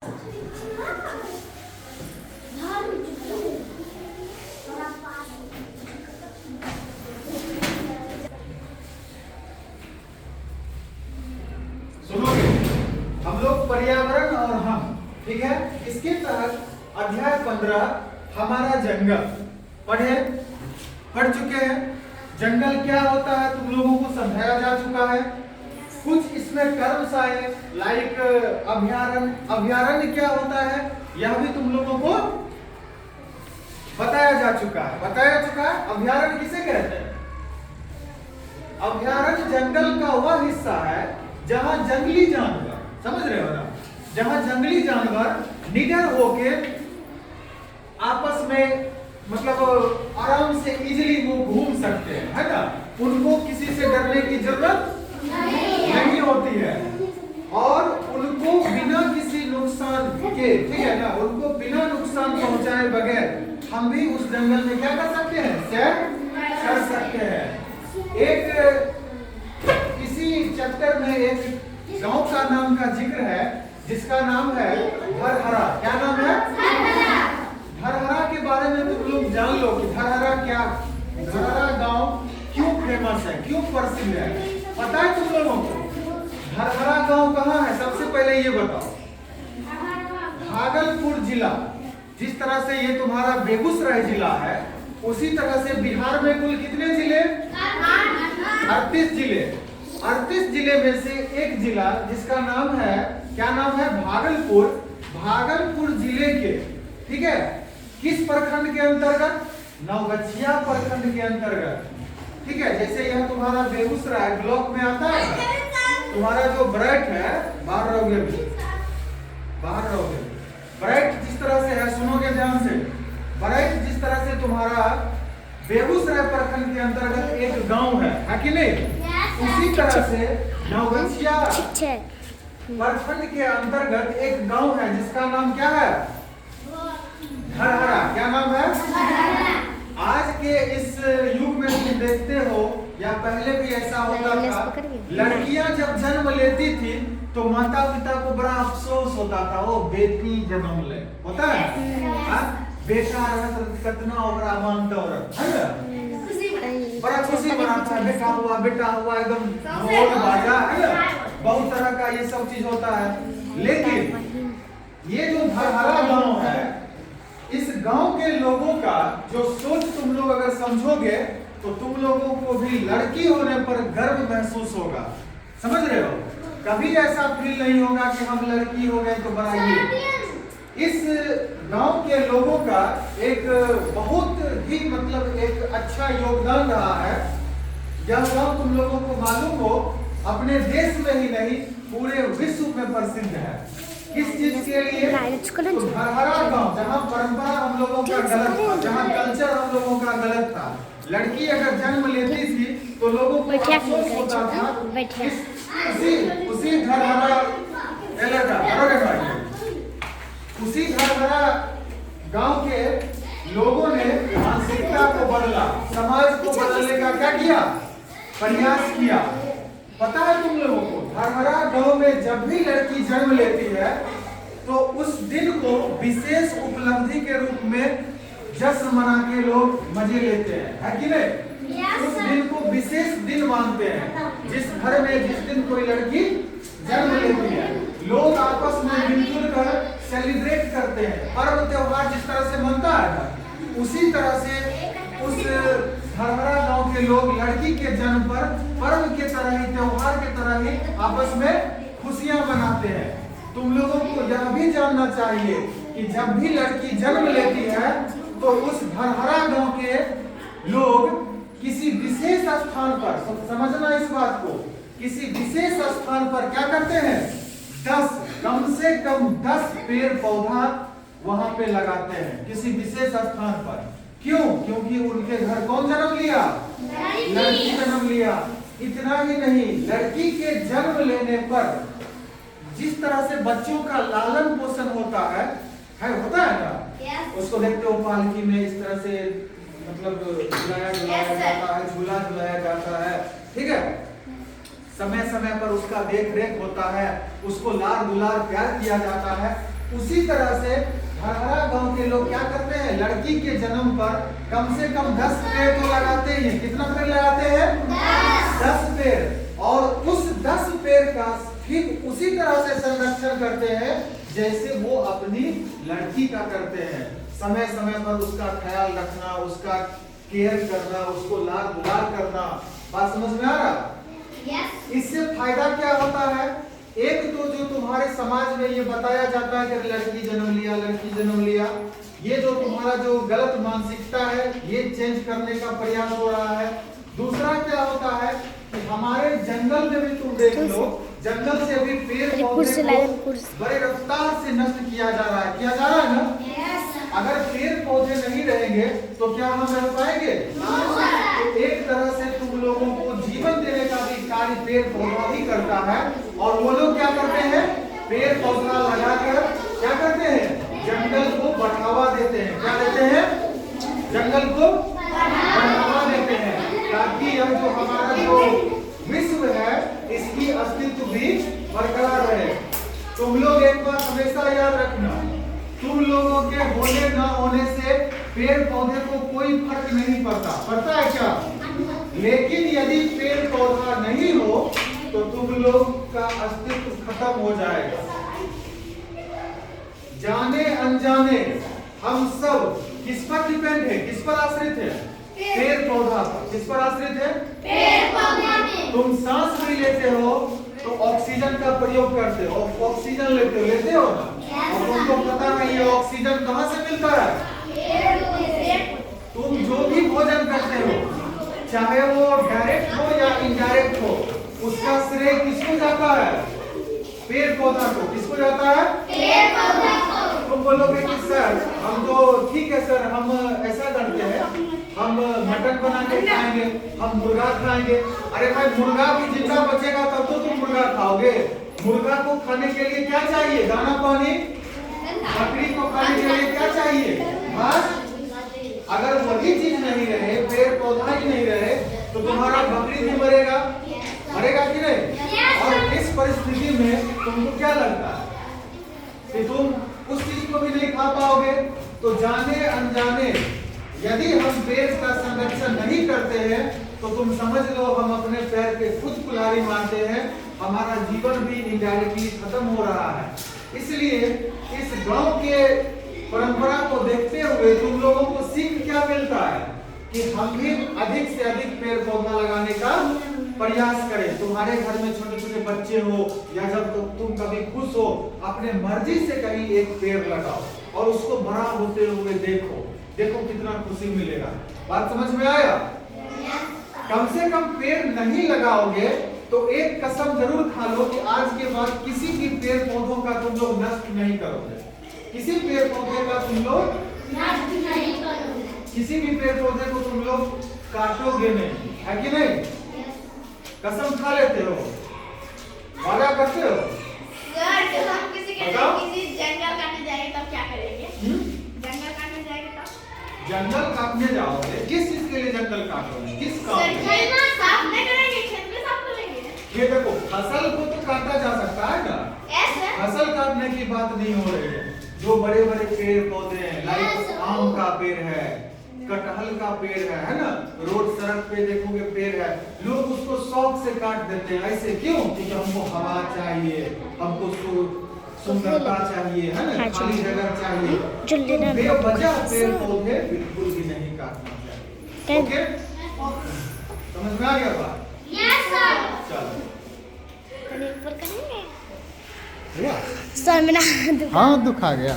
सुनोगे, हम लोग पर्यावरण और हम, ठीक है। इसके तहत अध्याय 15 हमारा जंगल पढ़ चुके हैं। जंगल क्या होता है तुम लोगों को समझाया जा चुका है। कुछ इसमें टर्म्स आए लाइक अभयारण्य क्या होता है यह भी तुम लोगों को बताया जा चुका है। अभयारण्य किसे कहते हैं? अभयारण्य जंगल का वह हिस्सा है जहां जंगली जानवर, समझ रहे हो ना, जहां जंगली जानवर निडर होके आपस में मतलब आराम से इजीली वो घूम सकते हैं, है ना। उनको किसी से डरने की जरूरत नहीं होती है और उनको बिना किसी नुकसान के, ठीक है ना, उनको बिना नुकसान पहुंचाए बगैर हम भी उस जंगल में क्या कर सकते हैं? सैर कर सकते हैं। एक इसी चैप्टर में एक गांव का नाम का जिक्र है जिसका नाम है धरहरा। क्या नाम है? धरहरा के बारे में तुम लोग जान लो कि धरहरा गांव क्यों फेमस है, क्यों प्रसिद्ध है, पता है तुम लोगों को? धरहरा गांव कहाँ है सबसे पहले ये बताओ। भागलपुर जिला, जिस तरह से ये तुम्हारा बेगूसराय जिला है उसी तरह से बिहार में कुल कितने जिले? 38 जिले। 38 जिले में से एक जिला जिसका नाम है, क्या नाम है? भागलपुर। भागलपुर जिले के, ठीक है, किस प्रखंड के अंतर्गत? नवगछिया प्रखंड के अंतर्गत, ठीक है। जैसे यह तुम्हारा बेगूसराय ब्लॉक में आता है, तुम्हारा जो ब्रैट है, बाहर रहोगे, ब्रैट जिस तरह से है, सुनोगे ध्यान से, ब्रैट जिस तरह से तुम्हारा बेगूसराय प्रखंड के अंतर्गत एक गांव है कि नहीं? उसी तरह से नवगछिया प्रखंड के अंतर्गत एक गांव है जिसका नाम क्या है? धरहरा। क्या नाम है? आज के इस युग में तुम देखते हो या पहले भी ऐसा होता था, लड़कियां जब जन्म लेती थी तो माता पिता को बड़ा अफसोस होता था, वो बेटी जन्म ले, होता है बेटा कितना ओकरा मानता है ना, बड़ा खुशी मनाता है, बेटा हुआ एकदम ढोल बाजा, है ना, बहुत तरह का ये सब चीज होता है। लेकिन ये जो धरहरा गांव है, इस गांव के लोगों का जो सोच तुम लोग अगर समझोगे तो तुम लोगों को भी लड़की होने पर गर्व महसूस होगा। समझ रहे हो? कभी ऐसा फील नहीं होगा कि हम लड़की हो गए तो बड़ा ये। इस गांव के लोगों का एक बहुत ही मतलब एक अच्छा योगदान रहा है। यह गांव तुम लोगों को मालूम हो अपने देश में ही नहीं पूरे विश्व में प्रसिद्ध है। किस चीज के लिए? तो धरहरा गांव जहाँ परंपरा हम लोगों का गलत था, जहाँ कल्चर हम लोगों का गलत था, लड़की अगर जन्म लेती थी तो लोगों को अफसोस होता था। उसी धरहरा उसी धरहरा गांव के लोगों ने मानसिकता को बदला, समाज को बदलने का क्या किया? प्रयास किया। पता है तुम लोगों को धरहरा गांव में जब भी लड़की जन्म लेती है तो उस दिन को विशेष उपलब्धि के रूप में जश्न मना के लोग मजे लेते हैं, है कि नहीं? उस दिन को विशेष दिन मानते हैं। जिस घर में जिस दिन कोई लड़की जन्म लेती है लोग आपस में मिलजुल कर सेलिब्रेट करते हैं। पर्व त्योहार जिस तरह से मनता है उसी तरह से उस धरहरा गांव के लोग लड़की के जन्म पर पर्व के तरह ही, त्योहार के तरह ही आपस में खुशियां मनाते हैं। तुम लोगों को यह भी जानना चाहिए कि जब भी लड़की जन्म लेती है तो उस धरहरा गांव के लोग किसी विशेष स्थान पर, समझना इस बात को, किसी विशेष स्थान पर क्या करते हैं? 10 कम से कम 10 पेड़ पौधा वहां पे लगाते हैं किसी विशेष स्थान पर। क्यों? क्योंकि उनके घर कौन जन्म लिया? लड़की जन्म लिया। इतना ही नहीं, लड़की के जन्म लेने पर जिस तरह से बच्चों का लालन पोषण होता है होता है ना, उसको देखते हो पालकी में इस तरह से मतलब झुलाया जाता है, झूला झुलाया जाता है, ठीक है। समय समय पर उसका देख रेख होता है, उसको लाड दुलार प्यार किया जाता है। उसी तरह से हर गांव के लोग क्या करते हैं, लड़की के जन्म पर कम से कम 10 पेड़ तो लगाते ही हैं। कितना पेड़ लगाते हैं? 10 पेड़। और उस 10 पेड़ का ठीक उसी तरह से संरक्षण करते हैं जैसे वो अपनी लड़की का करते हैं। समय समय पर उसका ख्याल रखना, उसका केयर करना, उसको लाड दुलार करना। बात समझ में आ रहा? इससे फायदा क्या होता है? एक तो जो तुम्हारे समाज में ये बताया जाता है कि लड़की जन्म लिया, लड़की जन्म लिया, ये जो तुम्हारा जो गलत मानसिकता है ये चेंज करने का प्रयास हो रहा है। दूसरा क्या होता है कि हमारे जंगल में भी तुम देख लो, जंगल से अभी पेड़ पौधे को बड़े रफ्तार से नष्ट किया जा रहा है। किया जा रहा है ना? अगर पेड़ पौधे नहीं रहेंगे तो क्या हम रह पाएंगे? तो एक तरह से तुम लोगों को जीवन देने का भी कार्य पेड़ पौधा ही करता है। और वो लोग क्या करते हैं? पेड़ पौधा लगाकर क्या करते हैं? जंगल को बढ़ावा देते हैं। क्या देते हैं? जंगल को बढ़ावा देते हैं ताकि अब जो हमारा जो विश्व है इसकी अस्तित्व भी बरकरार रहे। तुम लोग एक बात हमेशा याद रखना, तुम लोगों के होने न होने से पेड़ पौधे को कोई फर्क नहीं पड़ता। पड़ता है क्या? लेकिन यदि पेड़ पौधा नहीं हो तो तुम लोग का अस्तित्व खत्म हो जाएगा। जाने अनजाने हम सब किस पर डिपेंड है? किस पर आश्रित है? पेड़ पौधा पर। किस पर आश्रित है? पेड़ पौधा पे। तुम सांस भी लेते हो तो ऑक्सीजन का प्रयोग करते हो, ऑक्सीजन लेते हो ना? और तुमको पता है ये ऑक्सीजन कहाँ से मिलता है? तुम जो भी भोजन करते हो, चाहे वो डायरेक्ट हो या इनडायरेक्ट हो, उसका श्रेय किसको जाता है? पेड़ पौधा को। किसको जाता है? पेड़ पौधा को। तुम बोलोगे कि सर हम तो ठीक है सर, हम ऐसा करते हैं, हम मटन बना के खाएंगे, हम मुर्गा खाएंगे। अरे भाई मुर्गा भी जिंदा बचेगा तब तो तुम मुर्गा खाओगे। मुर्गा को खाने के लिए क्या चाहिए? दाना पानी। बकरी को खाने के लिए क्या चाहिए? घास। अगर वही चीज नहीं रहे, पेड़ पौधा ही नहीं रहे तो तुम्हारा बकरी भी मरेगा। मरेगा कि नहीं? और इस परिस्थिति में तुमको क्या लगता है कि तुम उस चीज को भी नहीं खा पाओगे? तो जाने अनजाने यदि हम पेड़ का संरक्षण नहीं करते हैं तो तुम समझ लो हम अपने पैर पे खुद कुल्हाड़ी मारते हैं। हमारा जीवन भी इनडायरेक्टली खत्म हो रहा है। इसलिए इस गांव के परंपरा को देखते हुए तुम लोगों को सीख क्या मिलता है कि हम भी अधिक से अधिक पेड़ पौधा लगाने का प्रयास करें। तुम्हारे घर में छोटे छोटे बच्चे हो या जब तुम कभी खुश हो, अपने मर्जी से कहीं एक पेड़ लगाओ और उसको बड़ा होते हुए देखो। देखो कितना खुशी मिलेगा। बात समझ में आया? कम से कम पेड़ नहीं लगाओगे तो एक कसम जरूर खा लो कि आज के बाद किसी भी पेड़ पौधों का तुम लोग नष्ट नहीं करोगे। किसी पेड़ पौधे का तुम लोग नष्ट नहीं करोगे। किसी भी पेड़ पौधे को तुम लोग काटोगे नहीं, है कि नहीं? कसम खा लेते हो, वादा करते हो? जब हम किसी जंगल काटने जाएंगे तब क्या करेंगे? जंगल काटने जाएंगे तब? जंगल काटने जाओगे, किस चीज के लिए जंगल काटोगे? किस काम के लिए? साफ नहीं करेंगे, खेत में साफ करेंगे। ये देखो फसल को तो काटा जा सकता है ना, फसल काटने की बात नहीं हो रही है। जो बड़े बड़े पेड़ पौधे हैं, लाइक आम का पेड़ है, कटहल का पेड़ है ना, रोड सड़क पे देखोगे पेड़ है, लोग उसको शौक से काट देते हैं। ऐसे क्यों? क्योंकि हमको हवा चाहिए, हमको सुंदरता चाहिए, है ना, खाली जगह चाहिए। तो बेवजह पेड़ पौधे बिल्कुल भी नहीं काटना चाहिए। ओके, समझ में आ गया बात? Yes sir. चलो सर में ना हाँ दुखा गया।